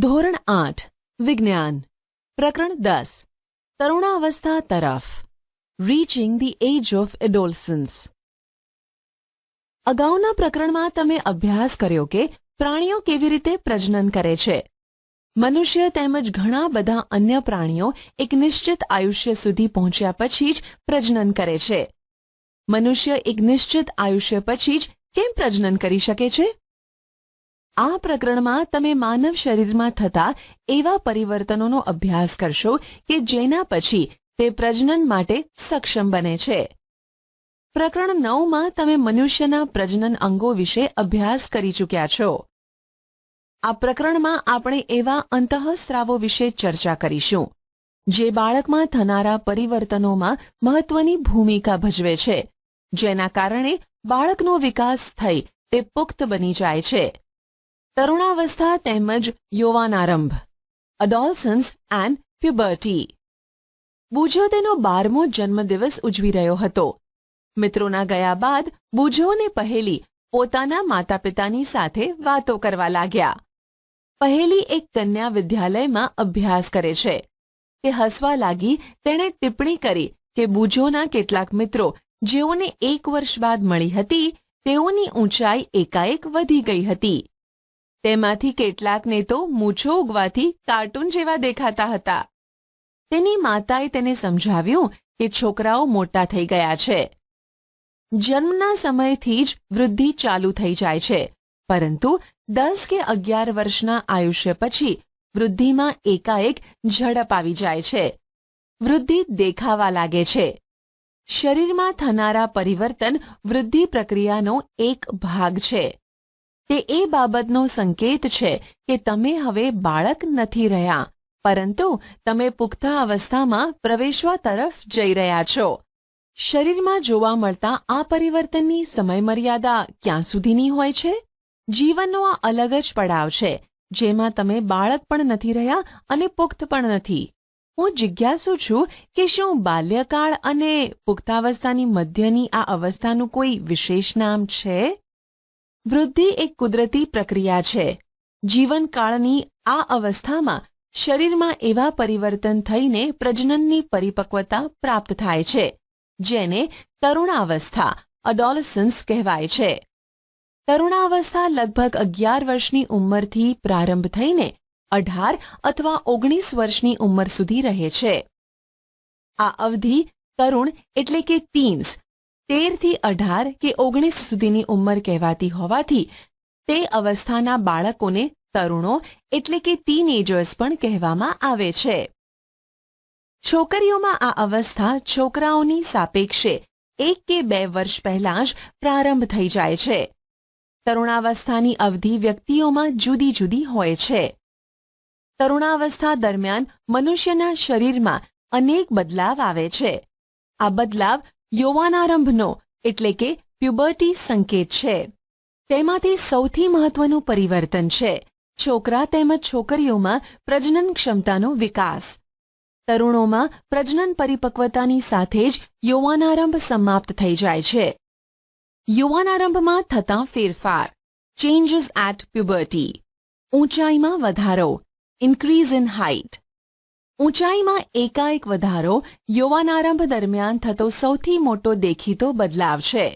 ધોરણ 8 વિજ્ઞાન પ્રકરણ 10 તરુણાવસ્થા તરફ રીચિંગ ધી એજ ઓફ એડોલસન્સ. અગાઉના પ્રકરણમાં તમે અભ્યાસ કર્યો કે પ્રાણીઓ કેવી રીતે પ્રજનન કરે છે. મનુષ્ય તેમજ ઘણા બધા અન્ય પ્રાણીઓ એક નિશ્ચિત આયુષ્ય સુધી પહોંચ્યા પછી જ પ્રજનન કરે છે. મનુષ્ય એક નિશ્ચિત આયુષ્ય પછી જ કેમ પ્રજનન કરી શકે છે? આ પ્રકરણમાં તમે માનવ શરીરમાં થતા એવા પરિવર્તનોનો અભ્યાસ કરશો કે જેના પછી તે પ્રજનન માટે સક્ષમ બને છે. પ્રકરણ 9માં તમે મનુષ્યના પ્રજનન અંગો વિશે અભ્યાસ કરી ચૂક્યા છો. આ પ્રકરણમાં આપણે એવા અંતઃસ્ત્રાવો વિશે ચર્ચા કરીશું જે બાળકમાં થનારા પરિવર્તનોમાં મહત્વની ભૂમિકા ભજવે છે, જેના કારણે બાળકનો વિકાસ થઈ તે પુખ્ત બની જાય છે. તરુણાવસ્થા તેમજ યૌવનારંભ, અડોલસન્સ એન્ડ પ્યુબર્ટી. બુજો તેનો 12મો જન્મદિવસ ઉજવી રહ્યો હતો. મિત્રોના ગયા બાદ બુજોને પહેલી પોતાના માતા પિતાની સાથે વાતો કરવા લાગ્યા. પહેલી એક કન્યા વિદ્યાલયમાં અભ્યાસ કરે છે. તે હસવા લાગી. તેણે ટિપ્પણી કરી કે બુજોના કેટલાક મિત્રો જેઓને 1 વર્ષ બાદ મળી હતી તેઓની ઊંચાઈ એકાએક વધી ગઈ હતી. તેમાંથી કેટલાકને તો મૂછો ઉગવાથી કાર્ટૂન જેવા દેખાતા હતા. તેની માતાએ તેને સમજાવ્યું કે છોકરાઓ મોટા થઈ ગયા છે. જન્મના સમયથી જ વૃદ્ધિ ચાલુ થઈ જાય છે, પરંતુ 10 કે 11 વર્ષના આયુષ્ય પછી વૃદ્ધિમાં એકાએક ઝડપ આવી જાય છે. વૃદ્ધિ દેખાવા લાગે છે. શરીરમાં થનારા પરિવર્તન વૃદ્ધિ પ્રક્રિયાનો એક ભાગ છે. તે એ બાબતનો સંકેત છે કે તમે હવે બાળક નથી રહ્યા, પરંતુ તમે પુખ્ત અવસ્થામાં પ્રવેશવા તરફ જઈ રહ્યા છો. શરીરમાં જોવા મળતા આ પરિવર્તનની સમયમર્યાદા ક્યાં સુધીની હોય છે? જીવનનો આ અલગ જ પડાવ છે જેમાં તમે બાળક પણ નથી રહ્યા અને પુખ્ત પણ નથી. હું જિજ્ઞાસુ છું કે શું બાલ્યકાળ અને પુખ્તાવસ્થાની મધ્યની આ અવસ્થાનું કોઈ વિશેષ નામ છે? વૃદ્ધિ એક કુદરતી પ્રક્રિયા છે. જીવનકાળની આ અવસ્થામાં શરીરમાં એવા પરિવર્તન થઈને પ્રજનનની પરિપક્વતા પ્રાપ્ત થાય છે, જેને તરુણાવસ્થા અડોલસન્સ કહેવાય છે. તરુણાવસ્થા લગભગ 11 વર્ષની ઉંમરથી પ્રારંભ થઈને 18 અથવા 19 વર્ષની ઉંમર સુધી રહે છે. આ અવધિ તરુણ એટલે કે ટીન્સ 13 થી 18 કે 19 સુધીની ઉંમર કહેવાતી હોવાથી તે અવસ્થાના બાળકોને તરુણો એટલે કે ટીનએજર્સ પણ કહેવામાં આવે છે. છોકરીઓમાં આ અવસ્થા છોકરાઓની સાપેક્ષે 1 કે 2 વર્ષ પહેલાં જ પ્રારંભ થઈ જાય છે. તરુણાવસ્થાની અવધિ વ્યક્તિઓમાં જુદી જુદી હોય છે. તરુણાવસ્થા દરમિયાન મનુષ્યના શરીરમાં અનેક બદલાવ આવે છે. આ બદલાવ યૌવનારંભનો એટલે કે પ્યુબર્ટી સંકેત છે. તેમાંથી સૌથી મહત્વનું પરિવર્તન છે છોકરા તેમજ છોકરીઓમાં પ્રજનન ક્ષમતાનો વિકાસ. તરુણોમાં પ્રજનન પરિપક્વતાની સાથે જ યૌવનારંભ સમાપ્ત થઈ જાય છે. યૌવનારંભમાં થતા ફેરફાર, ચેન્જીસ એટ પ્યુબર્ટી. ઊંચાઈમાં વધારો, ઇન્ક્રીઝ ઇન હાઇટ. ઊંચાઈમાં એકાએક વધારો યૌવનારંભ દરમિયાન થતો સૌથી મોટો દેખીતો બદલાવ છે.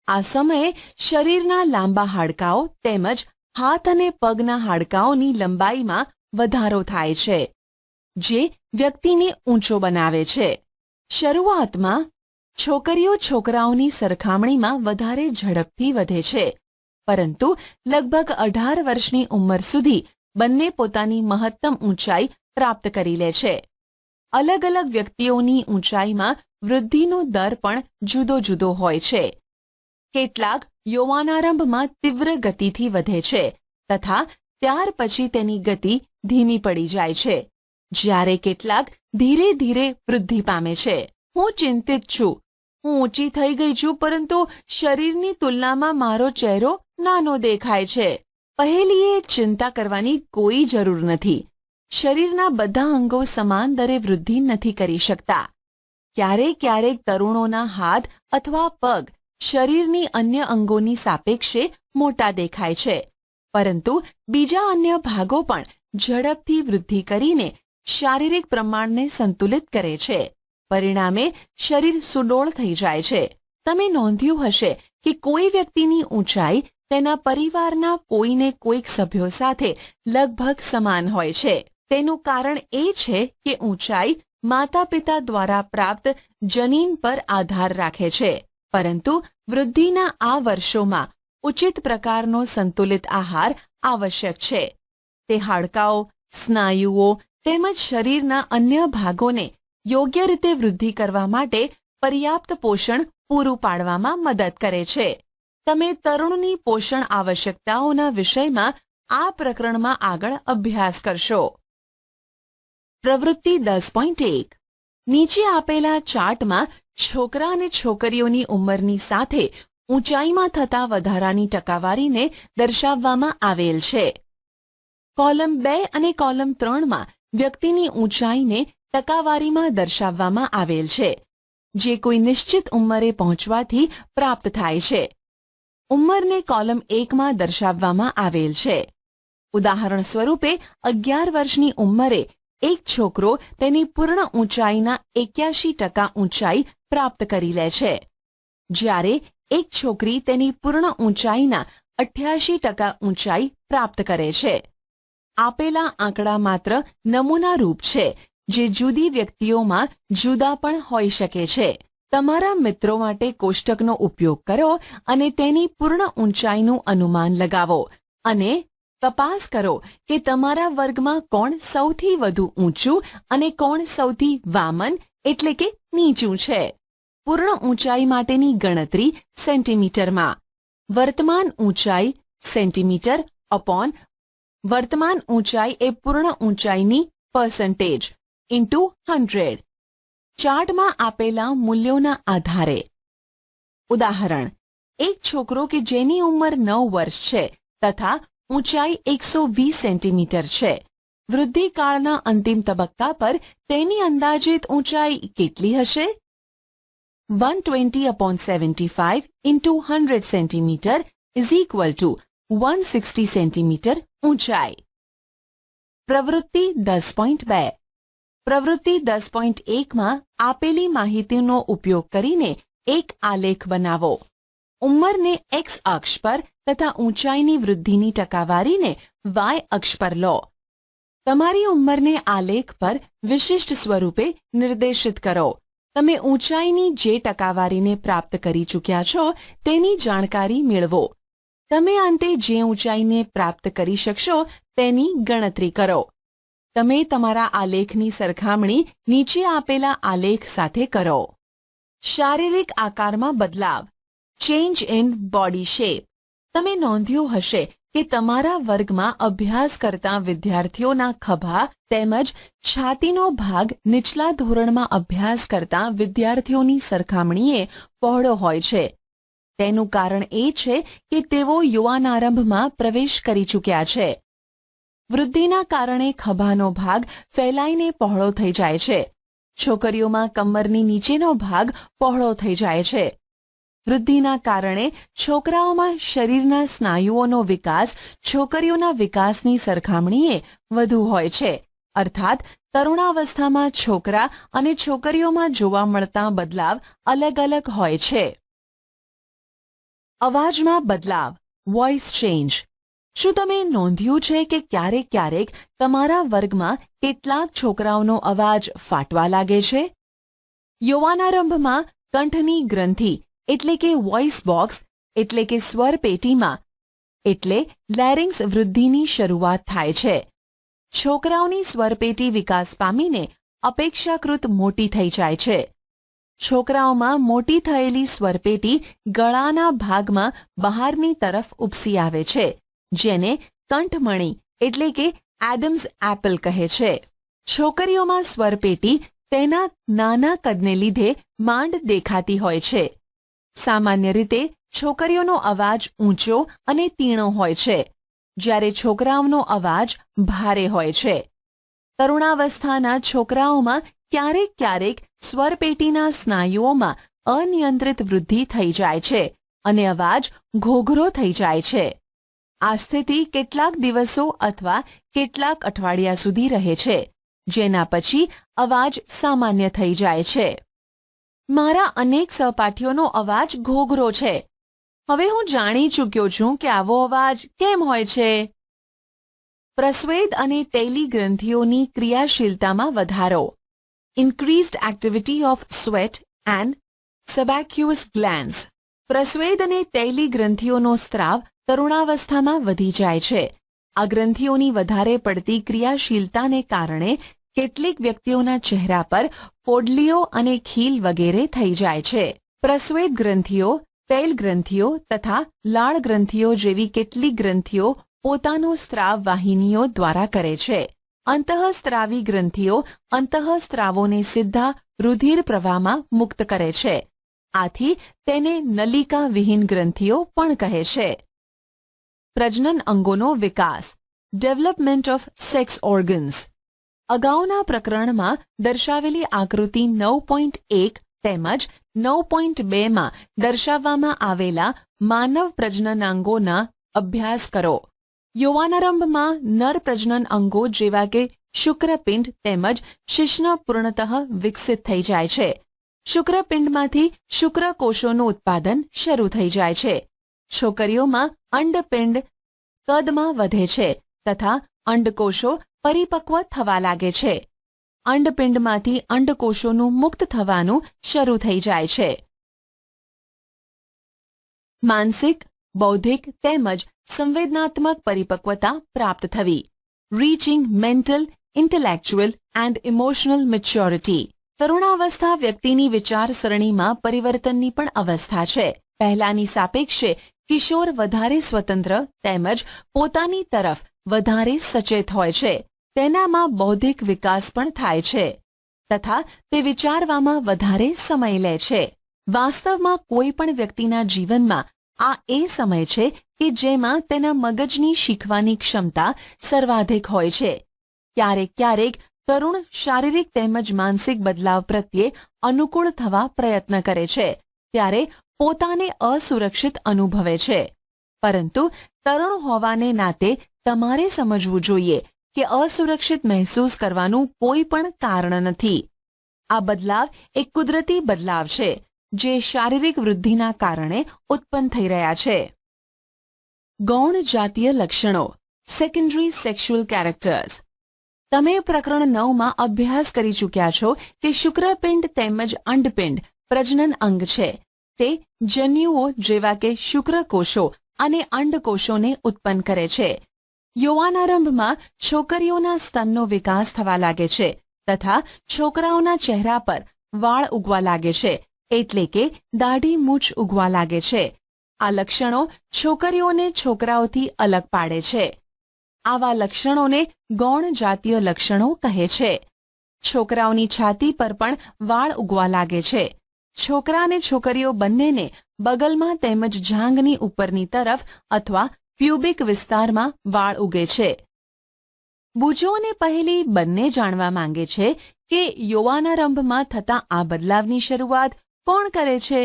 આ સમયે શરીરના લાંબા હાડકાઓ તેમજ હાથ અને પગના હાડકાઓની લંબાઈમાં વધારો થાય છે, જે વ્યક્તિને ઊંચો બનાવે છે. શરૂઆતમાં છોકરીઓ છોકરાઓની સરખામણીમાં વધારે ઝડપથી વધે છે, પરંતુ લગભગ 18 વર્ષની ઉંમર સુધી બંને પોતાની મહત્તમ ઊંચાઈ પ્રાપ્ત કરી લે છે. અલગ અલગ વ્યક્તિઓની ઊંચાઈમાં વૃદ્ધિનો દર પણ જુદો જુદો હોય છે. કેટલાક યૌવનારંભમાં તીવ્ર ગતિથી વધે છે તથા ત્યાર પછી તેની ગતિ ધીમી પડી જાય છે, જ્યારે કેટલાક ધીરે ધીરે વૃદ્ધિ પામે છે. હું ચિંતિત છું. હું ઊંચી થઈ ગઈ છું, પરંતુ શરીરની તુલનામાં મારો ચહેરો નાનો દેખાય છે. પહેલીએ ચિંતા કરવાની કોઈ જરૂર નથી. શરીરના બધા અંગો સમાન દરે વૃદ્ધિ નથી કરી શકતા. ક્યારેક ક્યારેક તરુણોના હાથ અથવા પગ શરીરની અન્ય અંગોની સાપેક્ષે મોટા દેખાય છે, પરંતુ બીજા અન્ય ભાગો પણ ઝડપથી વૃદ્ધિ કરીને શારીરિક પ્રમાણને સંતુલિત કરે છે. પરિણામે શરીર સુડોળ થઈ જાય છે. તમે નોંધ્યું હશે કે કોઈ વ્યક્તિની ઊંચાઈ તેના પરિવારના કોઈને કોઈક સભ્યો સાથે લગભગ સમાન હોય છે. તેનું કારણ એ છે કે ઊંચાઈ માતા પિતા દ્વારા પ્રાપ્ત જનીન પર આધાર રાખે છે. પરંતુ વૃદ્ધિના આ વર્ષોમાં ઉચિત પ્રકારનો સંતુલિત આહાર આવશ્યક છે. તે હાડકાઓ, સ્નાયુઓ તેમજ શરીરના અન્ય ભાગોને યોગ્ય રીતે વૃદ્ધિ કરવા માટે પર્યાપ્ત પોષણ પૂરું પાડવામાં મદદ કરે છે. તમે તરુણની પોષણ આવશ્યકતાઓના વિષયમાં આ પ્રકરણમાં આગળ અભ્યાસ કરશો. પ્રવૃત્તિ 10.1 નીચે આપેલા ચાર્ટમાં છોકરા અને છોકરીઓની ઉંમરની સાથે ઊંચાઈમાં થતા વધારાની ટકાવારીને દર્શાવવામાં આવેલ છે. કોલમ 2 અને કોલમ 3માં વ્યક્તિની ઊંચાઈને ટકાવારીમાં દર્શાવવામાં આવેલ છે, જે કોઈ નિશ્ચિત ઉંમરે પહોંચવાથી પ્રાપ્ત થાય છે. ઉંમરને કોલમ 1માં દર્શાવવામાં આવેલ છે. ઉદાહરણ સ્વરૂપે 11 વર્ષની ઉંમરે એક છોકરો તેની પૂર્ણ ઊંચાઈના 81% ઊંચાઈ પ્રાપ્ત કરી લે છે, જ્યારે એક છોકરી તેની પૂર્ણ ઊંચાઈના 88% ઊંચાઈ પ્રાપ્ત કરે છે. આપેલા આંકડા માત્ર નમૂનારૂપ છે, જે જુદી વ્યક્તિઓમાં જુદા પણ હોઈ શકે છે. તમારા મિત્રો માટે કોષ્ટકનો ઉપયોગ કરો અને તેની પૂર્ણ ઊંચાઈનું અનુમાન લગાવો અને તપાસ કરો કે તમારા વર્ગમાં કોણ સૌથી વધુ ઊંચું અને કોણ સૌથી વામન એટલે કે નીચું છે. પૂર્ણ ઊંચાઈ માટેની ગણતરી સેન્ટીમીટરમાં. વર્તમાન ઊંચાઈ સેન્ટીમીટર અપોન વર્તમાન ઊંચાઈ એ પૂર્ણ ઊંચાઈની પર્સન્ટેજ ઇન્ટુ 100. ચાર્ટમાં આપેલા મૂલ્યોના આધારે. ઉદાહરણ, એક છોકરો કે જેની ઉંમર 9 વર્ષ છે તથા ઊંચાઈ 120 સેન્ટીમીટર છે, વૃદ્ધિકાળના અંતિમ તબક્કા પર તેની અંદાજિત ઊંચાઈ કેટલી હશે? 120/75 into 100 centimetre is equal to 160 centimetre ઊંચાઈ. પ્રવૃત્તિ 10.2 પ્રવૃત્તિ 10.1માં આપેલી માહિતીનો ઉપયોગ કરીને એક આલેખ બનાવો. ઉંમરને એક્સ અક્ષ પર તથા ઊંચાઈની વૃદ્ધિની ટકાવારીને વાય અક્ષ પર લો. તમારી ઉંમરને આલેખ પર વિશિષ્ટ સ્વરૂપે નિર્દેશિત કરો. તમે ઊંચાઈની જે ટકાવારીને પ્રાપ્ત કરી ચૂક્યા છો તેની જાણકારી મેળવો. તમે અંતે જે ઊંચાઈને પ્રાપ્ત કરી શકશો તેની ગણતરી કરો. તમે તમારા આલેખની સરખામણી નીચે આપેલા આલેખ સાથે કરો. શારીરિક આકારમાં બદલાવ, ચેન્જ ઇન બોડી શેપ. તમે નોંધ્યું હશે કે તમારા વર્ગમાં અભ્યાસ કરતા વિદ્યાર્થીઓના ખભા તેમજ છાતીનો ભાગ નીચલા ધોરણમાં અભ્યાસ કરતા વિદ્યાર્થીઓની સરખામણીએ પહોળો હોય છે. તેનું કારણ એ છે કે તેઓ યુવાનારંભમાં પ્રવેશ કરી ચૂક્યા છે. વૃદ્ધિના કારણે ખભાનો ભાગ ફેલાઈને પહોળો થઈ જાય છે. છોકરીઓમાં કમરની નીચેનો ભાગ પહોળો થઈ જાય છે. વૃદ્ધિના કારણે છોકરાઓમાં શરીરના સ્નાયુઓનો વિકાસ છોકરીઓના વિકાસની સરખામણીએ વધુ હોય છે. અર્થાત તરુણાવસ્થામાં છોકરા અને છોકરીઓમાં જોવા મળતા બદલાવ અલગ અલગ હોય છે. અવાજમાં બદલાવ, વોઇસ ચેન્જ. શું તમે નોંધ્યું છે કે ક્યારેક ક્યારેક તમારા વર્ગમાં કેટલાક છોકરાઓનો અવાજ ફાટવા લાગે છે? યૌવનારંભમાં કંઠની ગ્રંથિ એટલે કે વોઇસ બોક્સ એટલે કે સ્વર પેટીમાં એટલે લેરિંગ્સ વૃદ્ધિની શરૂઆત થાય છે. છોકરાઓની સ્વરપેટી વિકાસ પામીને અપેક્ષાકૃત મોટી થઈ જાય છે. છોકરાઓમાં મોટી થયેલી સ્વરપેટી ગળાના ભાગમાં બહારની તરફ ઉપસી આવે છે, જેને કંઠમણી એટલે કે એડમ્સ એપલ કહે છે. છોકરીઓમાં સ્વરપેટી તેના નાના કદને લીધે માંડ દેખાતી હોય છે. સામાન્ય રીતે છોકરીઓનો અવાજ ઊંચો અને તીણો હોય છે, જ્યારે છોકરાઓનો અવાજ ભારે હોય છે. તરુણાવસ્થાના છોકરાઓમાં ક્યારેક ક્યારેક સ્વરપેટીના સ્નાયુઓમાં અનિયંત્રિત વૃદ્ધિ થઈ જાય છે અને અવાજ ઘોઘરો થઈ જાય છે. આ સ્થિતિ કેટલાક દિવસો અથવા કેટલાક અઠવાડિયા સુધી રહે છે, જેના પછી અવાજ સામાન્ય થઈ જાય છે. મારા અનેક સહપાઠીઓનો અવાજ ઘોઘરો છે. હવે હું જાણી ચૂક્યો છું કે આવો અવાજ કેમ હોય છે. પ્રસ્વેદ અને તૈલી ગ્રંથિઓની ક્રિયાશીલતામાં વધારો. Increased activity of sweat and sebaceous glands. પ્રસ્વેદ અને તૈલી ગ્રંથિઓનો સ્ત્રાવ તરુણાવસ્થામાં વધી જાય છે. આ ગ્રંથિઓની વધારે પડતી ક્રિયાશીલતાને કારણે કેટલીક વ્યક્તિઓના ચહેરા પર ફોડલીઓ અને ખીલ વગેરે થઈ જાય છે. પ્રસ્વેદ ગ્રંથિઓ, તૈલ ગ્રંથિઓ તથા લાળ ગ્રંથિઓ જેવી કેટલીક ગ્રંથિઓ પોતાનો સ્ત્રાવ વાહિનીઓ દ્વારા કરે છે. અંતઃસ્ત્રાવી ગ્રંથિઓ અંતઃસ્ત્રાવોને સીધા રુધિર પ્રવાહમાં મુક્ત કરે છે. આથી તેને નલિકા વિહીન ગ્રંથિઓ પણ કહે છે. પ્રજનન અંગોનો વિકાસ. Development of sex organs. અગાઉના પ્રકરણમાં દર્શાવેલી આકૃતિ 9.1 તેમજ 9.2માં દર્શાવવામાં આવેલા માનવ પ્રજનનાંગોના અભ્યાસ કરો. યૌવનારંભમાં નર પ્રજનન અંગો જેવા કે શુક્રપિંડ તેમજ શિશ્ન પૂર્ણતઃ વિકસિત થઈ જાય છે. શુક્રપિંડમાંથી શુક્રકોષોનું ઉત્પાદન શરૂ થઈ જાય છે. છોકરીઓમાં અંડપિંડ કદમાં વધે છે તથા અંડકોષો પરિપક્વ થવા લાગે છે. અંડપિંડમાંથી અંડકોષોનું મુક્ત થવાનું શરૂ થઈ જાય છે. માનસિક, બૌદ્ધિક તેમજ સંવેદનાત્મક પરિપક્વતા પ્રાપ્ત થવી. Reaching mental, intellectual and emotional maturity. તરુણાવસ્થા વ્યક્તિની વિચારસરણીમાં પરિવર્તનની પણ અવસ્થા છે. પહેલાની સાપેક્ષે કિશોર વધારે સ્વતંત્ર તેમજ પોતાની તરફ વધારે સચેત હોય છે. તેનામાં બૌદ્ધિક વિકાસ પણ થાય છે તથા તે વિચારવામાં વધારે સમય લે છે. વાસ્તવમાં કોઈ પણ વ્યક્તિના જીવનમાં આ એ સમય છે કે જેમાં તેના મગજની શીખવાની ક્ષમતા સર્વાધિક હોય છે. ક્યારેક ક્યારેક તરુણ શારીરિક તેમજ માનસિક બદલાવ પ્રત્યે અનુકૂળ થવા પ્રયત્ન કરે છે ત્યારે પોતાને અસુરક્ષિત અનુભવે છે. પરંતુ તરુણ હોવાને નાતે તમારે સમજવું જોઈએ કે અસુરક્ષિત મહેસૂસ કરવાનું કોઈ પણ કારણ નથી. આ બદલાવ એક કુદરતી બદલાવ છે જે શારીરિક વૃદ્ધિના કારણે ઉત્પન્ન થઈ રહ્યા છે. ગૌણ જાતીય લક્ષણો. Secondary sexual characters. તમે પ્રકરણ 9માં અભ્યાસ કરી ચૂક્યા છો કે શુક્રપિંડ તેમજ અંડપિંડ પ્રજનન અંગ છે. તે જન્યુઓ જેવા કે શુક્રકોષો અને અંડકોષોને ઉત્પન્ન કરે છે. યૌવનારંભમાં છોકરીઓના સ્તનનો વિકાસ થવા લાગે છે તથા છોકરાઓના ચહેરા પર વાળ ઉગવા લાગે છે, એટલે કે દાઢી મૂછ ઉગવા લાગે છે. આ લક્ષણો છોકરીઓને છોકરાઓથી અલગ પાડે છે. આવા લક્ષણોને ગૌણ જાતીય લક્ષણો કહે છે. છોકરાઓની છાતી પર પણ વાળ ઉગવા લાગે છે. છોકરા અને છોકરીઓ બંનેને બગલમાં તેમજ જાંઘની ઉપરની તરફ અથવા પ્યુબિક વિસ્તારમાં વાળ ઉગે છે. બુજોને પહેલી બંને જાણવા માંગે છે કે યૌવનારંભમાં થતા આ બદલાવની શરૂઆત કોણ કરે છે.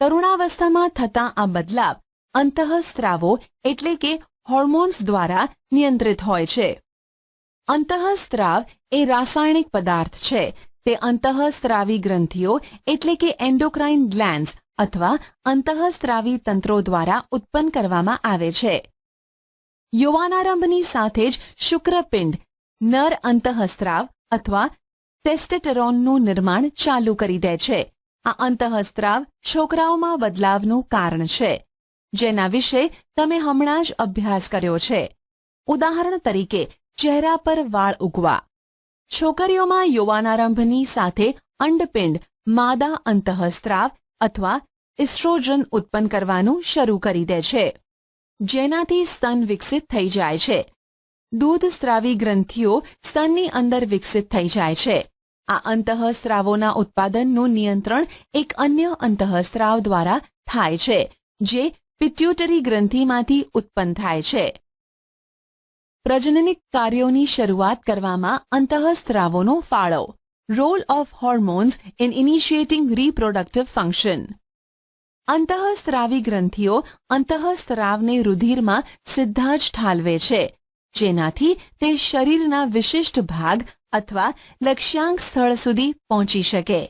તરુણાવસ્થામાં થતા આ બદલાવ અંતઃસ્ત્રાવો એટલે કે હોર્મોન્સ દ્વારા નિયંત્રિત હોય છે. અંતઃસ્ત્રાવ એ રાસાયણિક પદાર્થ છે. તે અંતઃસ્ત્રાવી ગ્રંથિઓ એટલે કે એન્ડોક્રાઇન ગ્લેન્ડ્સ અથવા અંતઃસ્ત્રાવી તંત્રો દ્વારા ઉત્પન્ન કરવામાં આવે છે. યૌવનારંભની સાથે જ શુક્રપિંડ નર અંતઃસ્ત્રાવ અથવા ટેસ્ટોસ્ટેરોનનું નિર્માણ ચાલુ કરી દે છે. આ અંતઃસ્ત્રાવ છોકરાઓમાં બદલાવનું કારણ છે, જેના વિશે તમે હમણાં જ અભ્યાસ કર્યો છે. ઉદાહરણ તરીકે ચહેરા પર વાળ ઉગવા. છોકરીઓમાં યૌવનારંભની સાથે અંડપિંડ માદા અંતઃસ્ત્રાવ અથવા ઇસ્ટ્રોજન ઉત્પન્ન કરવાનું શરૂ કરી દે છે, જેનાથી સ્તન વિકસિત થઈ જાય છે. દૂધસ્ત્રાવી ગ્રંથિઓ સ્તનની અંદર વિકસિત થઈ જાય છે. આ અંતઃસ્ત્રાવોના ઉત્પાદનનું નિયંત્રણ એક અન્ય અંતઃસ્ત્રાવ દ્વારા થાય છે, જે પિટ્યુટરી ગ્રંથિમાંથી ઉત્પન્ન થાય છે. પ્રજનનિક કાર્યોની શરૂઆત કરવામાં અંતઃસ્ત્રાવોનો ફાળો. Role of hormones in initiating reproductive function. અંતઃસ્ત્રાવી ગ્રંથિઓ અંતઃસ્ત્રાવને રુધિરમાં સીધા જ ઠાલવે છે, જેનાથી તે શરીરના વિશિષ્ટ ભાગ અથવા લક્ષ્યાંક સ્થળ સુધી પહોંચી શકે.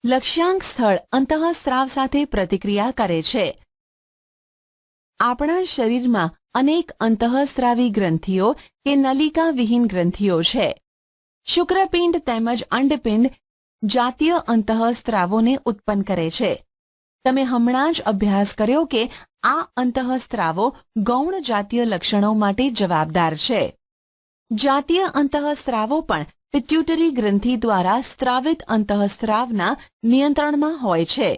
લક્ષ્યાંક સ્થળ અંતઃસ્ત્રાવ સાથે પ્રતિક્રિયા કરે છે. આપણા શરીરમાં અનેક અંતઃસ્ત્રાવી ગ્રંથિઓ કે નલિકા વિહીન ગ્રંથિઓ છે. શુક્રપિંડ તેમજ અંડપિંડ જાતીય અંતઃસ્ત્રાવોને ઉત્પન્ન કરે છે. તમે હમણાં જ અભ્યાસ કર્યો કે આ અંતઃસ્ત્રાવો ગૌણ જાતીય લક્ષણો માટે જવાબદાર છે. જાતીય અંતઃસ્ત્રાવો પણ પિટ્યુટરી ગ્રંથિ દ્વારા સ્ત્રાવિત અંતઃસ્ત્રાવના નિયંત્રણમાં હોય છે.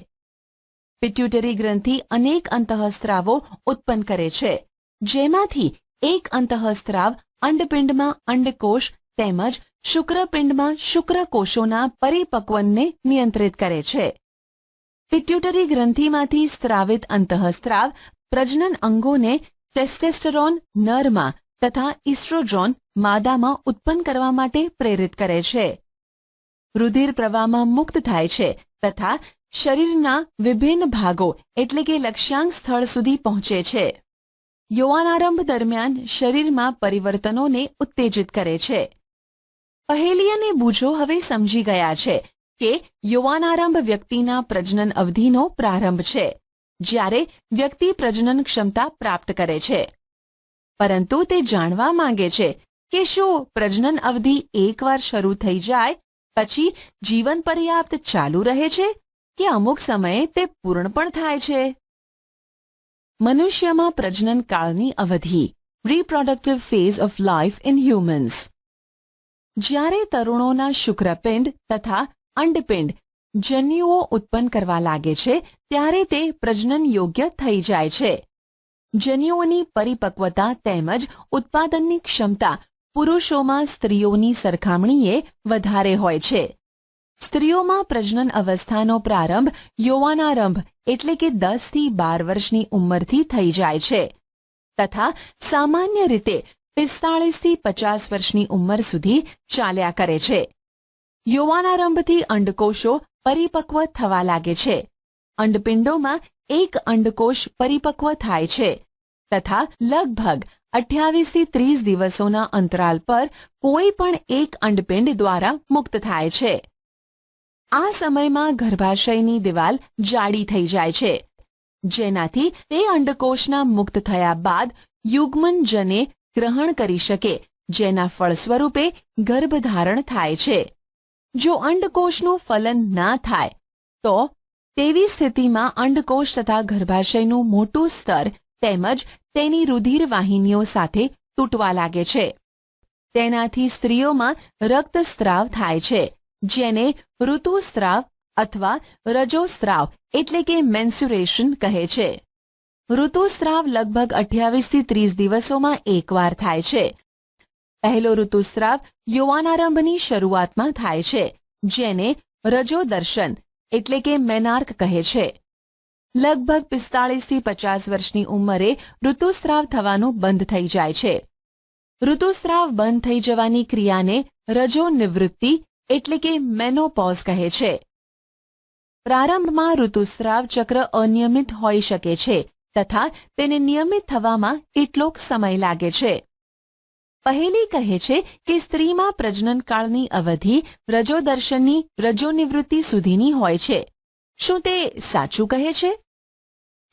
પિટ્યુટરી ગ્રંથિ અનેક અંતઃસ્ત્રાવો ઉત્પન્ન કરે છે, જેમાંથી એક અંતઃસ્ત્રાવ અંડપિંડમાં અંડકોષ તેમજ શુક્રપિંડમાં શુક્રકોષોના પરિપક્વનને નિયંત્રિત કરે છે. પિટ્યુટરી ગ્રંથિમાંથી સ્ત્રાવિત અંતઃસ્ત્રાવ પ્રજનન અંગોને ટેસ્ટેસ્ટરોન નરમાં તથા ઇસ્ટ્રોજોન માદામાં ઉત્પન્ન કરવા માટે પ્રેરિત કરે છે. રુધિર પ્રવાહમાં મુક્ત થાય છે તથા શરીરના વિભિન્ન ભાગો એટલે કે લક્ષ્યાંક સ્થળ સુધી પહોંચે છે. યૌવનારંભ દરમિયાન શરીરમાં પરિવર્તનોને ઉત્તેજિત કરે છે. પહેલી અને બૂજો હવે સમજી ગયા છે કે યૌવનારંભ વ્યક્તિના પ્રજનન અવધિનો પ્રારંભ છે, જ્યારે વ્યક્તિ પ્રજનન ક્ષમતા પ્રાપ્ત કરે છે. પરંતુ તે જાણવા માંગે છે કે શું પ્રજનન અવધિ એકવાર શરૂ થઈ જાય પછી જીવન પર્યાપ્ત ચાલુ રહે છે કે અમુક સમયે તે પૂર્ણ પણ થાય છે. મનુષ્યમાં પ્રજનન કાળની અવધિ, reproductive phase of life in humans. જ્યારે તરુણોના શુક્રપિંડ તથા અંડપિંડ જન્યુઓ ઉત્પન્ન કરવા લાગે છે ત્યારે તે પ્રજનન યોગ્ય થઈ જાય છે. જન્યુઓની પરિપક્વતા તેમજ ઉત્પાદનની ક્ષમતા પુરુષોમાં સ્ત્રીઓની સરખામણીએ વધારે હોય છે. સ્ત્રીઓમાં પ્રજનન અવસ્થાનો પ્રારંભ યૌવનારંભ એટલે કે 10 થી 12 વર્ષની ઉંમરથી થઈ જાય છે તથા સામાન્ય રીતે 45 થી 50 વર્ષની ઉંમર સુધી ચાલ્યા કરે છે. યૌવનારંભથી અંડકોષો પરિપક્વ થવા લાગે છે. અંડપિંડોમાં એક અંડકોષ પરિપક્વ થાય છે તથા લગભગ 28 થી 30 દિવસોના અંતરાલ પર કોઈ પણ એક અંડપિંડ દ્વારા મુક્ત થાય છે. આ સમયમાં ગર્ભાશયની દિવાલ જાડી થઈ જાય છે, જેનાથી તે અંડકોષના મુક્ત થયા બાદ યુગ્મનજને ગ્રહણ કરી શકે, જેના ફળ સ્વરૂપે ગર્ભધારણ થાય છે. જો અંડકોષનું ફલન ના થાય તો તેવી સ્થિતિમાં અંડકોષ તથા ગર્ભાશયનું મોટું સ્તર તેમજ તેની રુધિર વાહિનીઓ સાથે તૂટવા લાગે છે. તેનાથી સ્ત્રીઓમાં રક્તસ્રાવ થાય છે, જેને ઋતુસ્રાવ અથવા રજોસ્રાવ એટલે કે મેન્સ્યુરેશન કહે છે. ઋતુસ્રાવ લગભગ 28 થી 30 દિવસોમાં એકવાર થાય છે. પહેલો ઋતુસ્રાવ યૌવનારંભની શરૂઆતમાં થાય છે, જેને રજોદર્શન એટલે કે મેનાર્ક કહે છે. લગભગ 45 થી 50 વર્ષની ઉંમરે ઋતુસ્રાવ થવાનું બંધ થઈ જાય છે. ઋતુસ્રાવ બંધ થઈ જવાની ક્રિયાને રજોનિવૃત્તિ એટલે કે મેનોપોઝ કહે છે. પ્રારંભમાં ઋતુસ્રાવ ચક્ર અનિયમિત હોઈ શકે છે તથા તેને નિયમિત થવામાં કેટલોક સમય લાગે છે. પહેલી કહે છે કે સ્ત્રીમાં પ્રજનનકાળની અવધિ રજોદર્શનની રજોનિવૃત્તિ સુધીની હોય છે. શું તે સાચું કહે છે?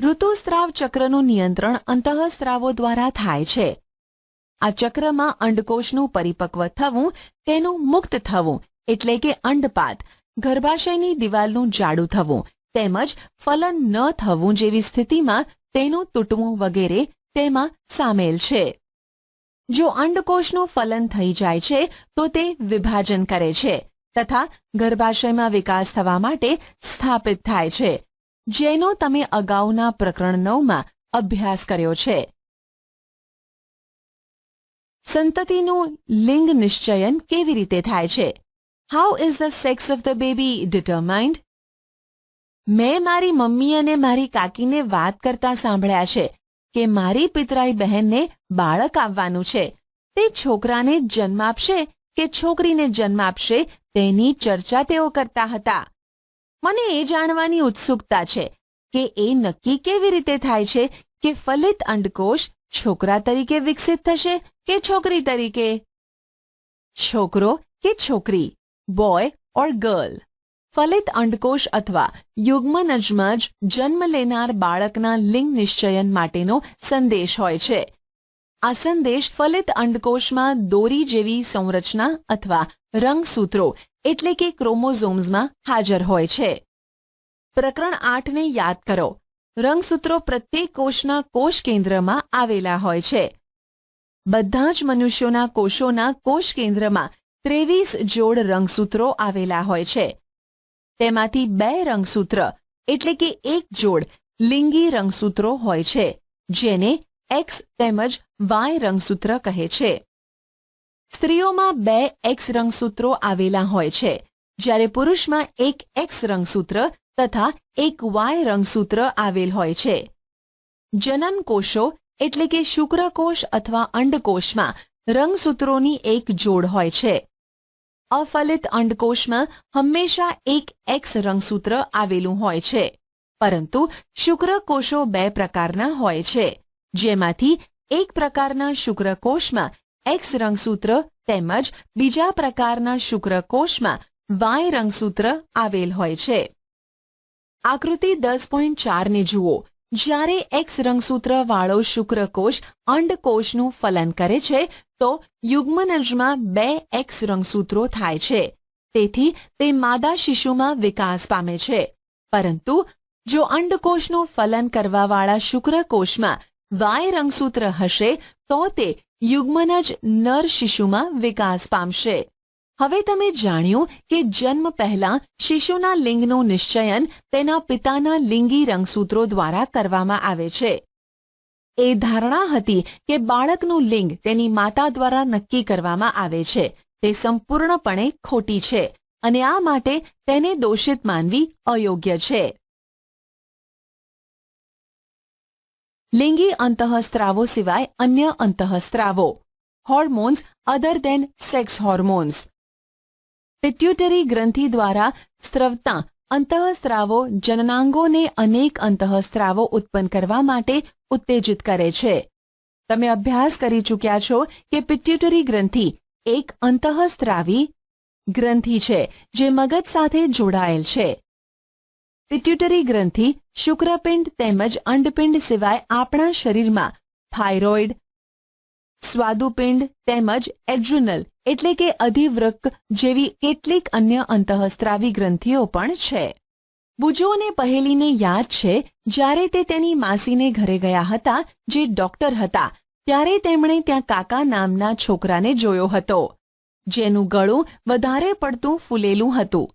ઋતુસ્રાવ ચક્રનું નિયંત્રણ અંતઃસ્ત્રાવો દ્વારા થાય છે. આ ચક્રમાં અંડકોષનું પરિપક્વ થવું, તેનું મુક્ત થવું એટલે કે અંડપાત, ગર્ભાશયની દિવાલનું જાડું થવું તેમજ ફલન ન થવું જેવી સ્થિતિમાં તેનું તૂટવું વગેરે તેમાં સામેલ છે. જો અંડકોષનું ફલન થઈ જાય છે તો તે વિભાજન કરે છે તથા ગર્ભાશયમાં વિકાસ થવા માટે સ્થાપિત થાય છે, જેનો તમે અગાઉના પ્રકરણ 9માં અભ્યાસ કર્યો છે. સંતતિનું લિંગ નિશ્ચયન કેવી રીતે થાય છે? How is the sex of the baby determined? મેં મારી મમ્મી અને મારી કાકીને વાત કરતા સાંભળ્યા છે કે મારી પિતરાઈ બહેનને બાળક આવવાનું છે. તે છોકરાને જન્મ આપશે કે છોકરીને જન્મ આપશે તેની ચર્ચા તેઓ કરતા હતા. મને એ જાણવાની ઉત્સુકતા છે કે એ નક્કી કેવી રીતે થાય છે કે ફલિત અંડકોશ છોકરા તરીકે વિકસિત થશે કે છોકરી તરીકે? છોકરો કે છોકરી, બોય ઓર ગર્લ? ફલિત અંડકોશ અથવા યુગ્મનજમાં જ જન્મ લેનાર બાળકના લિંગ નિશ્ચયન માટેનો સંદેશ હોય છે. આ સંદેશ ફલિત અંડકોશમાં દોરી જેવી સંરચના અથવા રંગસૂત્રો એટલે કે ક્રોમોઝોમ્સમાં હાજર હોય છે. પ્રકરણ 8 ને યાદ કરો. રંગસૂત્રો પ્રત્યેક કોષના કોષ કેન્દ્રમાં આવેલા હોય છે. બધા જ મનુષ્યોના કોષોના કોષ કેન્દ્રમાં 23 જોડ રંગસૂત્રો આવેલા હોય છે. તેમાંથી 2 રંગસૂત્ર એટલે કે એક જોડ લિંગી રંગસૂત્રો હોય છે, જેને X તેમજ Y રંગસૂત્ર કહે છે. સ્ત્રીઓમાં 2 X રંગસૂત્રો આવેલા હોય છે, જ્યારે પુરુષમાં એક X રંગસૂત્ર તથા એક Y રંગસૂત્ર આવેલ હોય છે. જનન કોષો એટલે કે શુક્રકોષ અથવા અંડકોશમાં રંગસૂત્રોની એક જોડ હોય છે. અફલિત અંડકોશમાં હંમેશા એક X રંગસૂત્ર આવેલું હોય છે, પરંતુ શુક્રકોષો 2 પ્રકારના હોય છે, જેમાંથી એક પ્રકારના શુક્રકોષમાં X રંગસૂત્ર તેમજ બીજા પ્રકારના શુક્રકોષમાં Y રંગસૂત્ર આવેલ હોય છે. આકૃતિ 10.4 ને જુઓ. જ્યારે X રંગસૂત્ર વાળો શુક્રકોષ અંડકોષનું ફલન કરે છે તો યુગ્મનજમાં 2 X રંગસૂત્રો થાય છે. તેથી તે માદા શિશુમાં વિકાસ પામે છે. પરંતુ જો અંડકોષનું ફલન કરવાવાળા શુક્રકોષમાં Y રંગસૂત્ર હશે તો તે યુગ્મનજ નર શિશુમાં વિકાસ પામશે. હવે તમે જાણ્યું કે જન્મ પહેલા શિશુના લિંગનું નિશ્ચયન તેના પિતાના લિંગી રંગસૂત્રો દ્વારા કરવામાં આવે છે. એ ધારણા હતી કે બાળકનું લિંગ તેની માતા દ્વારા નક્કી કરવામાં આવે છે તે સંપૂર્ણપણે ખોટી છે અને આ માટે તેને દોષિત માનવી અયોગ્ય છે. લિંગી અંતઃસ્ત્રાવો સિવાય અન્ય અંતઃસ્ત્રાવો. Hormones other than sex hormones. Pituitary ગ્રંથિ દ્વારા સ્રવતા અંતઃસ્ત્રાવો જનનાંગોને અનેક અંતઃસ્ત્રાવો ઉત્પન્ન કરવા માટે ઉત્તેજિત કરે છે. તમે અભ્યાસ કરી ચૂક્યા છો કે પિટ્યુટરી ગ્રંથિ એક અંતઃસ્ત્રાવી ગ્રંથિ છે જે મગજ સાથે જોડાયેલ છે. પિટ્યુટરી ગ્રંથિ શુક્રપિંડ તેમજ અંડપિંડ સિવાય આપણા શરીરમાં થાઇરોઇડ, સ્વાદુપિંડ તેમજ એડ્રિનલ એટલે કે અધિવૃક્ક જેવી કેટલીક અન્ય અંતઃસ્ત્રાવી ગ્રંથિઓ પણ છે. બુજોને પહેલીને યાદ છે જ્યારે તે તેની માસીને ઘરે ગયા હતા જે ડોક્ટર હતા, ત્યારે તેમણે ત્યાં કાકા નામના છોકરાને જોયો હતો જેનું ગળું વધારે પડતું ફૂલેલું હતું.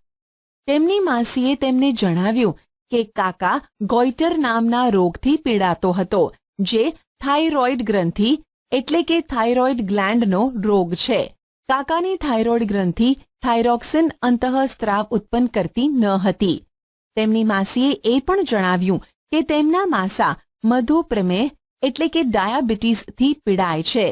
તેમની માસીએ તેમને જણાવ્યું કે કાકા ગોઈટર નામના રોગથી પીડાતો હતો, જે થાઇરોઇડ ગ્રંથિ એટલે કે થાઇરોઇડ ગ્લેન્ડનો રોગ છે. કાકાની થાઇરોઇડ ગ્રંથિ થાઇરોક્સિન અંતઃસ્ત્રાવ ઉત્પન્ન કરતી ન હતી. તેમની માસીએ એ પણ જણાવ્યું કે તેમના માસા મધુપ્રમેહ એટલે કે ડાયાબિટીસથી પીડાય છે,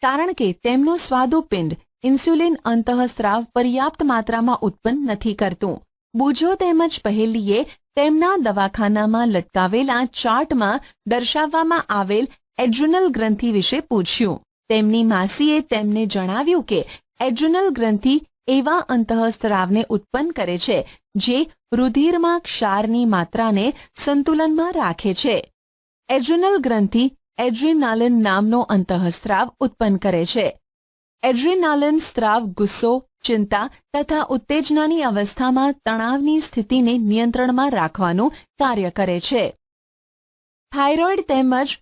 કારણ કે તેમનો સ્વાદુપિંડ ઇન્સ્યુલિન અંતઃસ્ત્રાવ પર્યાપ્ત માત્રામાં ઉત્પન્ન નથી કરતું. બુજો તેમજ પહેલીએ તેમના દવાખાનામાં લટકાવેલા ચાર્ટમાં દર્શાવવામાં આવેલ એડ્રિનલ ગ્રંથિ વિશે પૂછ્યું. તેમની માસીએ તેમને જણાવ્યું કે એડ્રિનલ ગ્રંથિ એવા અંતઃસ્ત્રાવને ઉત્પન્ન કરે છે જે રુધિરમાં ક્ષારની માત્રાને સંતુલનમાં રાખે છે. એડ્રિનલ ગ્રંથિ એડ્રીનાલિન નામનો અંતઃસ્ત્રાવ ઉત્પન્ન કરે છે. એડ્રીનાલિન સ્ત્રાવ ગુસ્સો, ચિંતા તથા ઉત્તેજનાની અવસ્થામાં તણાવની સ્થિતિને નિયંત્રણમાં રાખવાનું કાર્ય કરે છે. થાઇરોઇડ તેમજ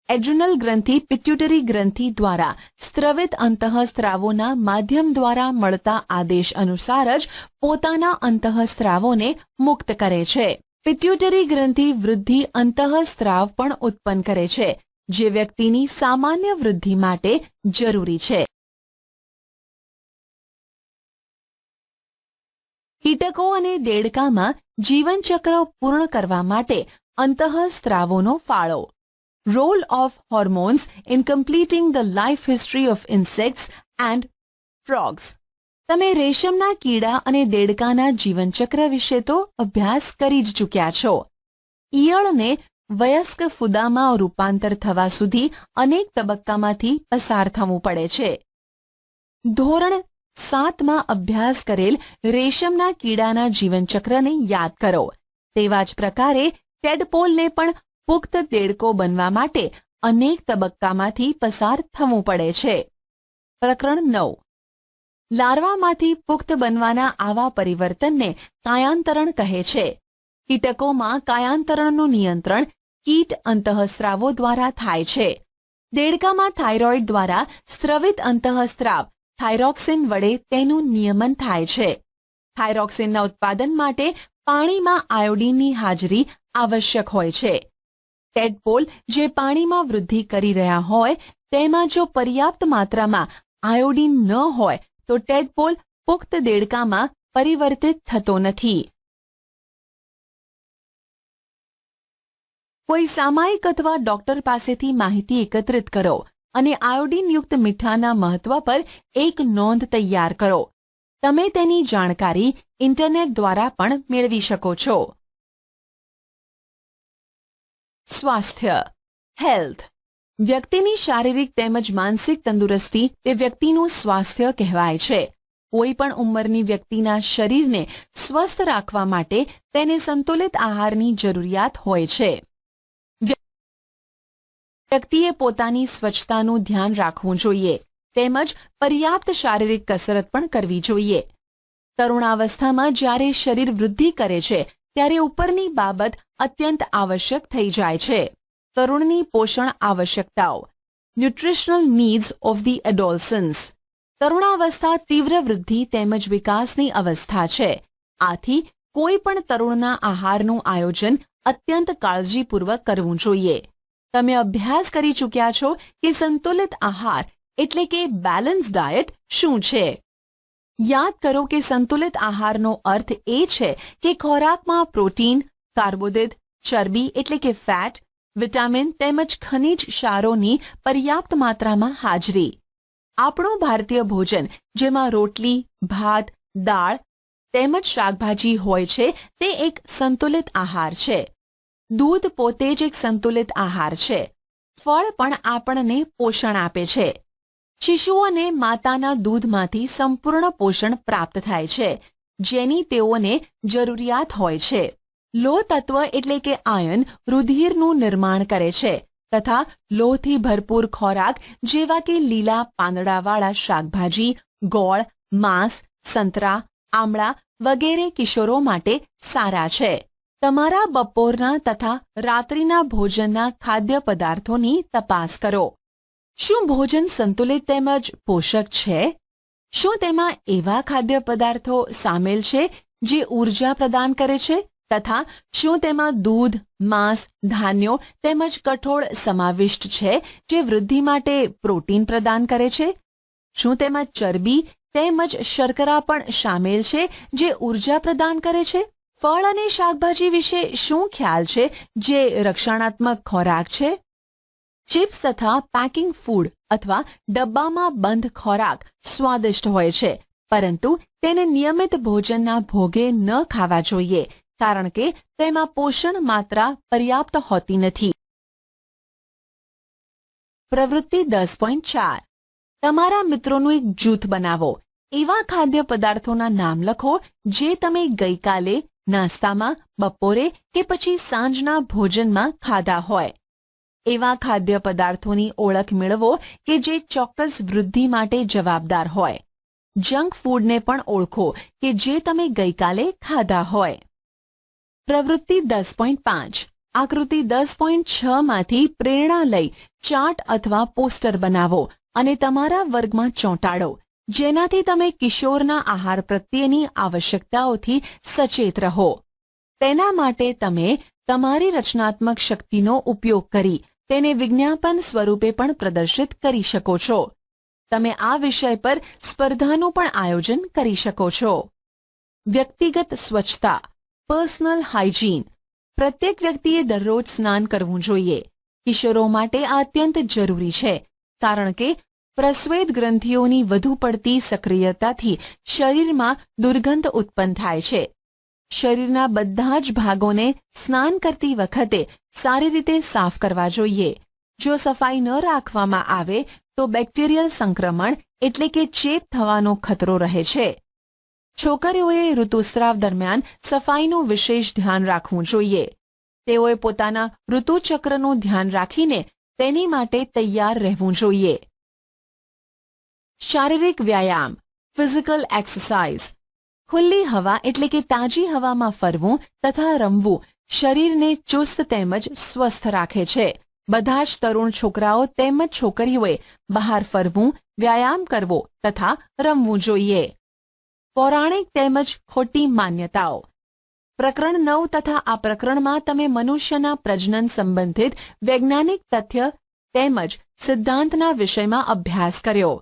એડ્રિનલ ગ્રંથિ પિટ્યુટરી ગ્રંથિ દ્વારા સ્ત્રવિત અંતઃસ્ત્રાવોના માધ્યમ દ્વારા મળતા આદેશ અનુસાર જ પોતાના અંતઃસ્ત્રાવોને મુક્ત કરે છે. પિટ્યુટરી ગ્રંથિ વૃદ્ધિ અંતઃસ્ત્રાવ પણ ઉત્પન્ન કરે છે, જે વ્યક્તિની સામાન્ય વૃદ્ધિ માટે જરૂરી છે. કીટકો અને દેડકામાં જીવનચક્ર પૂર્ણ કરવા માટે અંતઃસ્ત્રાવોનો ફાળો. Role of hormones in completing the life history of insects and frogs. તમે રેશમના કીડા અને દેડકાના જીવનચક્ર વિશે તો અભ્યાસ કરી જ ચૂક્યા છો. ઈયળને વયસ્ક ફૂદામાં રૂપાંતર થવા સુધી અનેક તબક્કામાંથી પસાર થવું પડે છે. ધોરણ 7માં અભ્યાસ કરેલ રેશમના કીડાના જીવનચક્રને યાદ કરો. તેવા જ પ્રકારે ટેડપોલને પણ પુખ્ત દેડકો બનવા માટે અનેક તબક્કામાંથી પસાર થવું પડે છે. પ્રકરણ 9. લાર્વામાંથી પુખ્ત બનવાના આવા પરિવર્તનને કાયાંતરણ કહે છે. કીટકોમાં કાયાંતરણનું નિયંત્રણ કીટ અંતઃસ્રાવો દ્વારા થાય છે. દેડકામાં થાઇરોઇડ દ્વારા સ્રવિત અંતઃસ્રાવ થાઇરોક્સિન વડે તેનું નિયમન થાય છે. થાઇરોક્સિનના ઉત્પાદન માટે પાણીમાં આયોડીનની હાજરી આવશ્યક હોય છે. ટેડપોલ જે પાણીમાં વૃદ્ધિ કરી રહ્યા હોય તેમાં જો પર્યાપ્ત માત્રામાં આયોડીન ન હોય તો ટેડપોલ પુખ્ત દેડકામાં પરિવર્તિત થતો નથી. કોઈ સામાયિક અથવા ડોક્ટર પાસેથી માહિતી એકત્રિત કરો અને આયોડીનયુક્ત મીઠાના મહત્વ પર એક નોંધ તૈયાર કરો. તમે તેની જાણકારી ઇન્ટરનેટ દ્વારા પણ મેળવી શકો છો. સ્વાસ્થ્ય હેલ્થ. વ્યક્તિની શારીરિક તેમજ માનસિક તંદુરસ્તી તે વ્યક્તિનું સ્વાસ્થ્ય કહેવાય છે. કોઈ પણ ઉંમરની વ્યક્તિના શરીરને સ્વસ્થ રાખવા માટે તેને સંતુલિત આહારની જરૂરિયાત હોય છે. વ્યક્તિએ પોતાની સ્વચ્છતાનું ધ્યાન રાખવું જોઈએ તેમજ પર્યાપ્ત શારીરિક કસરત પણ કરવી જોઈએ. તરુણાવસ્થામાં જ્યારે શરીર વૃદ્ધિ કરે છે ત્યારે ઉપરની બાબત અત્યંત આવશ્યક થઈ જાય છે. તરુણની પોષણ આવશ્યકતાઓ ન્યુટ્રિશનલ નીડ્સ ઓફ ધી એડોલસન્સ. તરુણાવસ્થા તીવ્ર વૃદ્ધિ તેમજ વિકાસની અવસ્થા છે. આથી કોઈ પણ તરુણના આહારનું આયોજન અત્યંત કાળજીપૂર્વક કરવું જોઈએ. તમે અભ્યાસ કરી ચૂક્યા છો કે સંતુલિત આહાર એટલે કે બેલેન્સ ડાયટ શું છે. યાદ કરો કે સંતુલિત આહારનો અર્થ એ છે કે ખોરાકમાં પ્રોટીન, કાર્બોદિત, ચરબી એટલે કે ફેટ, વિટામિન તેમજ ખનિજ ક્ષારોની પર્યાપ્ત માત્રામાં હાજરી. આપણું ભારતીય ભોજન જેમાં રોટલી, ભાત, દાળ તેમજ શાકભાજી હોય છે તે એક સંતુલિત આહાર છે. દૂધ પોતે જ એક સંતુલિત આહાર છે. ફળ પણ આપણને પોષણ આપે છે. શિશુઓને માતાના દૂધમાંથી સંપૂર્ણ પોષણ પ્રાપ્ત થાય છે જેની તેઓને જરૂરિયાત હોય છે. લોહ તત્વ એટલે કે આયન રુધિરનું નિર્માણ કરે છે તથા લોહથી ભરપૂર ખોરાક જેવા કે લીલા પાંદડાવાળા શાકભાજી, ગોળ, માંસ, સંતરા, આમળા વગેરે કિશોરો માટે સારા છે. તમારા બપોરના તથા રાત્રિના ભોજનના ખાદ્ય પદાર્થોની તપાસ કરો. શું ભોજન સંતુલિત તેમજ પોષક છે? શું તેમાં એવા ખાદ્ય પદાર્થો સામેલ છે જે ઊર્જા પ્રદાન કરે છે તથા શું તેમાં દૂધ, માંસ, ધાન્યો તેમજ કઠોળ સમાવિષ્ટ છે જે વૃદ્ધિ માટે પ્રોટીન પ્રદાન કરે છે? શું તેમાં ચરબી તેમજ શર્કરા પણ સામેલ છે જે ઊર્જા પ્રદાન કરે છે? ફળ અને શાકભાજી વિશે શું ખ્યાલ છે જે રક્ષણાત્મક ખોરાક છે? ચિપ્સ તથા પેકિંગ ફૂડ અથવા ડબ્બામાં બંધ ખોરાક સ્વાદિષ્ટ હોય છે પરંતુ તેને નિયમિત ભોજનના ભોગે ન ખાવા જોઈએ કારણ કે તેમાં પોષણ માત્રા પર્યાપ્ત હોતી નથી. પ્રવૃત્તિ 10.4. તમારા મિત્રોનું એક જૂથ બનાવો. એવા ખાદ્ય પદાર્થોના નામ લખો જે તમે ગઈકાલે નાસ્તામાં, બપોરે કે પછી સાંજના ભોજનમાં ખાધા હોય. એવા ખાદ્ય પદાર્થોની ઓળખ મેળવો કે જે ચોક્કસ વૃદ્ધિ માટે જવાબદાર હોય. જંક ફૂડને પણ ઓળખો કે જે તમે ગઈકાલે ખાધા હોય. પ્રવૃત્તિ 10.5. આકૃતિ 10.6 માંથી પ્રેરણા લઈ ચાર્ટ અથવા પોસ્ટર બનાવો અને તમારા વર્ગમાં ચોંટાડો જેનાથી તમે કિશોરના આહાર પ્રત્યેની આવશ્યકતાઓથી સચેત રહો. તેના માટે તમે તમારી રચનાત્મક શક્તિનો ઉપયોગ કરી તેને વિજ્ઞાપન સ્વરૂપે પણ પ્રદર્શિત કરી શકો છો. તમે આ વિષય પર સ્પર્ધાનું પણ આયોજન કરી શકો છો. વ્યક્તિગત સ્વચ્છતા પર્સનલ હાઇજીન. પ્રત્યેક વ્યક્તિએ દરરોજ સ્નાન કરવું જોઈએ. કિશોરો માટે આ અત્યંત જરૂરી છે કારણ કે પ્રસ્વેદ ગ્રંથિઓની વધુ પડતી સક્રિયતાથી શરીરમાં દુર્ગંધ ઉત્પન્ન થાય છે. શરીરના બધા જ ભાગોને સ્નાન કરતી વખતે સારી રીતે સાફ કરવા જોઈએ. જો સફાઈ ન રાખવામાં આવે તો બેક્ટેરિયલ સંક્રમણ એટલે કે ચેપ થવાનો ખતરો રહે છે. છોકરીઓએ ઋતુસ્રાવ દરમિયાન સફાઈનું વિશેષ ધ્યાન રાખવું જોઈએ. તેઓએ પોતાના ઋતુચક્રનું ધ્યાન રાખીને તેની માટે તૈયાર રહેવું જોઈએ. શારીરિક વ્યાયામ, ફિઝિકલ એક્સરસાઇઝ. ખુલ્લી હવા એટલે કે તાજી હવામાં ફરવું તથા રમવું શરીરને ચુસ્ત તેમજ સ્વસ્થ રાખે છે. બધા જ તરુણ છોકરાઓ તેમજ છોકરીઓએ બહાર ફરવું, વ્યાયામ કરવો તથા રમવું જોઈએ. પૌરાણિક તેમજ ખોટી માન્યતાઓ. પ્રકરણ 9 તથા આ પ્રકરણમાં તમે મનુષ્યના પ્રજનન સંબંધિત વૈજ્ઞાનિક તથ્ય તેમજ સિદ્ધાંતના વિષયમાં અભ્યાસ કર્યો.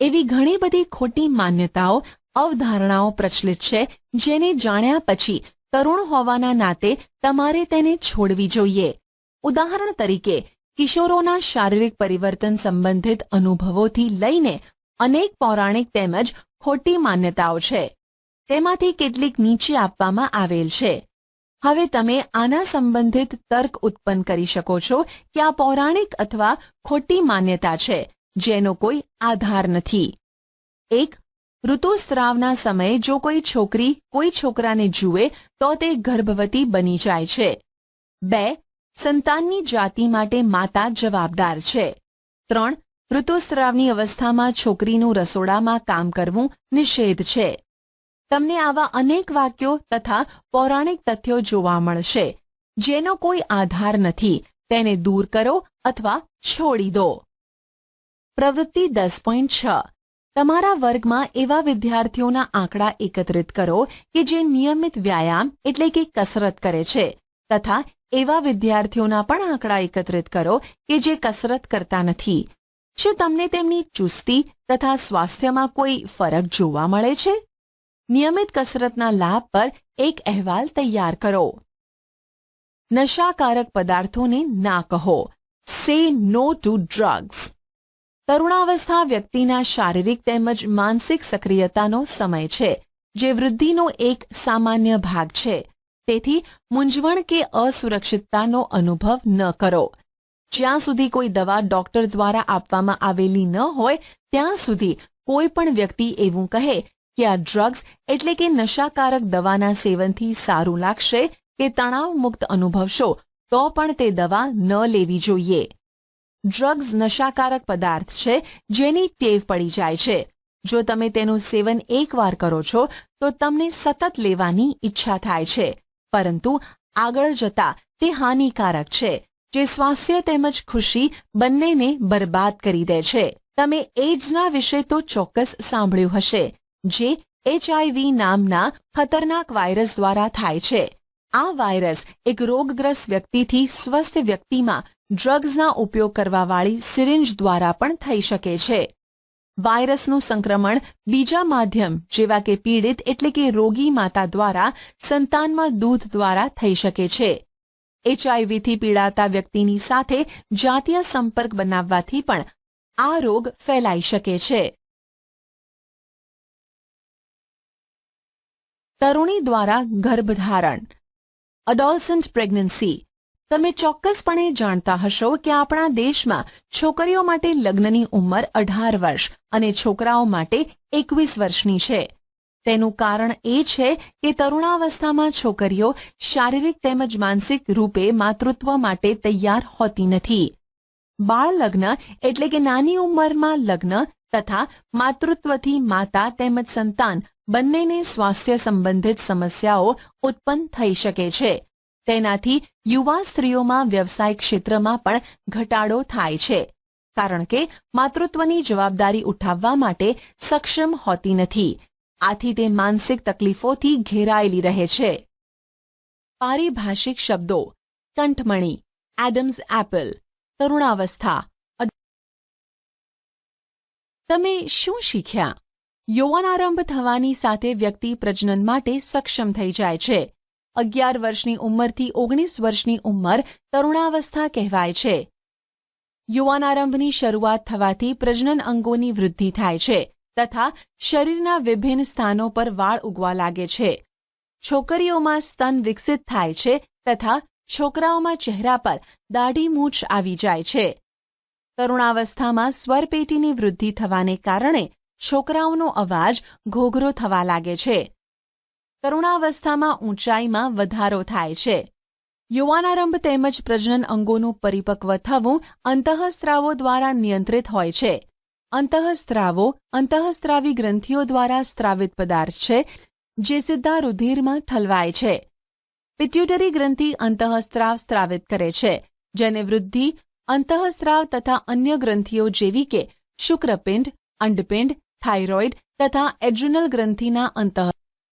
એવી ઘણી બધી ખોટી માન્યતાઓ, અવધારણાઓ પ્રચલિત છે જેને જાણ્યા પછી તરુણ હોવાના નાતે તમારે તેને છોડવી જોઈએ. ઉદાહરણ તરીકે કિશોરોના શારીરિક પરિવર્તન સંબંધિત અનુભવોથી લઈને અનેક પૌરાણિક તેમજ ખોટી માન્યતાઓ છે. તેમાંથી કેટલીક નીચે આપવામાં આવેલ છે. હવે તમે આના સંબંધિત તર્ક ઉત્પન્ન કરી શકો છો કે આ પૌરાણિક અથવા ખોટી માન્યતા છે જેનો કોઈ આધાર નથી. 1. ઋતુસ્રાવના સમયે જો કોઈ છોકરી કોઈ છોકરાને જુએ તો તે ગર્ભવતી બની જાય છે. 2. સંતાનની જાતિ માટે માતા જવાબદાર છે. 3. ઋતુસ્રાવની અવસ્થામાં છોકરીનું રસોડામાં કામ કરવું નિષેધ છે. તમને આવા અનેક વાક્યો તથા પૌરાણિક તથ્યો જોવા મળશે જેનો કોઈ આધાર નથી. તેને દૂર કરો અથવા છોડી દો. પ્રવૃત્તિ 10.6. તમારા વર્ગમાં એવા વિદ્યાર્થીઓના આંકડા એકત્રિત કરો કે જે નિયમિત વ્યાયામ એટલે કે કસરત કરે છે તથા એવા વિદ્યાર્થીઓના પણ આંકડા એકત્રિત કરો કે જે કસરત કરતા નથી. શું તમને તેમની ચુસ્તી તથા સ્વાસ્થ્યમાં કોઈ ફરક જોવા મળે છે? નિયમિત કસરતના લાભ પર એક અહેવાલ તૈયાર કરો. નશાકારક પદાર્થોને ના કહો. સે નો ટુ ડ્રગ્સ. તરુણાવસ્થા વ્યક્તિના શારીરિક તેમજ માનસિક સક્રિયતાનો સમય છે જે વૃદ્ધિનો એક સામાન્ય ભાગ છે. તેથી મૂંઝવણ કે અસુરક્ષિતતાનો અનુભવ ન કરો. જ્યાં સુધી કોઈ દવા ડોક્ટર દ્વારા આપવામાં આવેલી ન હોય ત્યાં સુધી કોઈ પણ વ્યક્તિ એવું કહે કે આ ડ્રગ્સ એટલે કે નશાકારક દવાના સેવનથી સારું લાગશે કે તણાવ મુક્ત અનુભવશો તો પણ તે દવા ન લેવી જોઈએ. ડ્રગ્સ નશાકારક પદાર્થ છે જેની ટેવ પડી જાય છે. જો તમે તેનું સેવન એકવાર કરો છો તો તમને સતત લેવાની ઈચ્છા થાય છે, પરંતુ આગળ જતા તે હાનિકારક છે જે સ્વાસ્થ્ય તેમજ ખુશી બંનેને બરબાદ કરી દે છે. તમે એઇડ્સના વિશે તો ચોક્કસ સાંભળ્યું હશે જે HIV નામના ખતરનાક વાયરસ દ્વારા થાય છે. આ વાયરસ એક રોગગ્રસ્ત વ્યક્તિથી સ્વસ્થ વ્યક્તિમાં ડ્રગ્સના ઉપયોગ કરવાવાળી સિરિંજ દ્વારા પણ થઈ શકે છે. વાયરસનું સંક્રમણ બીજા માધ્યમ જેવા કે પીડિત એટલે કે રોગી માતા દ્વારા સંતાનમાં દૂધ દ્વારા થઈ શકે છે. HIVથી પીડાતા વ્યક્તિની સાથે જાતીય સંપર્ક બનાવવાથી પણ આ રોગ ફેલાઈ શકે છે. તરુણી દ્વારા ગર્ભધારણ, અડોલસન્ટ પ્રેગ્નન્સી. તમે ચોક્કસપણે જાણતા હશો કે આપણા દેશમાં છોકરીઓ માટે લગ્નની ઉંમર 18 વર્ષ અને છોકરાઓ માટે 21 વર્ષની છે. તેનું કારણ એ છે કે તરુણાવસ્થામાં છોકરીઓ શારીરિક તેમજ માનસિક રૂપે માતૃત્વ માટે તૈયાર હોતી નથી. બાળ લગ્ન એટલે કે નાની ઉંમરમાં લગ્ન તથા માતૃત્વથી માતા તેમજ સંતાન બંનેને સ્વાસ્થ્ય સંબંધિત સમસ્યાઓ ઉત્પન્ન થઈ શકે છે. તેનાથી યુવા સ્ત્રીઓમાં વ્યવસાય ક્ષેત્રમાં પણ ઘટાડો થાય છે કારણ કે માતૃત્વની જવાબદારી ઉઠાવવા માટે સક્ષમ હોતી નથી. આથી તે માનસિક તકલીફોથી ઘેરાયેલી રહે છે. પારિભાષિક શબ્દો: કંઠમણી, એડમ્સ એપલ, તરુણાવસ્થા. તમે શું શીખ્યા? યૌવનારંભ થવાની સાથે વ્યક્તિ પ્રજનન માટે સક્ષમ થઈ જાય છે. 11 વર્ષની ઉંમરથી 19 વર્ષની ઉંમર તરુણાવસ્થા કહેવાય છે. યૌવનારંભની શરૂઆત થવાથી પ્રજનન અંગોની વૃદ્ધિ થાય છે તથા શરીરના વિભિન્ન સ્થાનો પર વાળ ઉગવા લાગે છે. છોકરીઓમાં સ્તન વિકસિત થાય છે તથા છોકરાઓમાં ચહેરા પર દાઢી મૂછ આવી જાય છે. તરુણાવસ્થામાં સ્વરપેટીની વૃદ્ધિ થવાને કારણે છોકરાઓનો અવાજ ઘોઘરો થવા લાગે છે. તરુણાવસ્થામાં ઊંચાઈમાં વધારો થાય છે. યુવાનારંભ તેમજ પ્રજનન અંગોનું પરિપક્વ થવું અંતઃસ્ત્રાવો દ્વારા નિયંત્રિત હોય છે. અંતઃસ્ત્રાવો અંતઃસ્ત્રાવી ગ્રંથિઓ દ્વારા સ્ત્રાવિત પદાર્થ છે જે સીધા રુધિરમાં ઠલવાય છે. પિટ્યુટરી ગ્રંથિ અંતઃસ્ત્રાવ સ્ત્રાવિત કરે છે, જેને વૃદ્ધિ અંતઃસ્ત્રાવ તથા અન્ય ગ્રંથિઓ જેવી કે શુક્રપિંડ, અંડપિંડ, થાઇરોઇડ તથા એડ્રિનલ ગ્રંથિના અંતઃ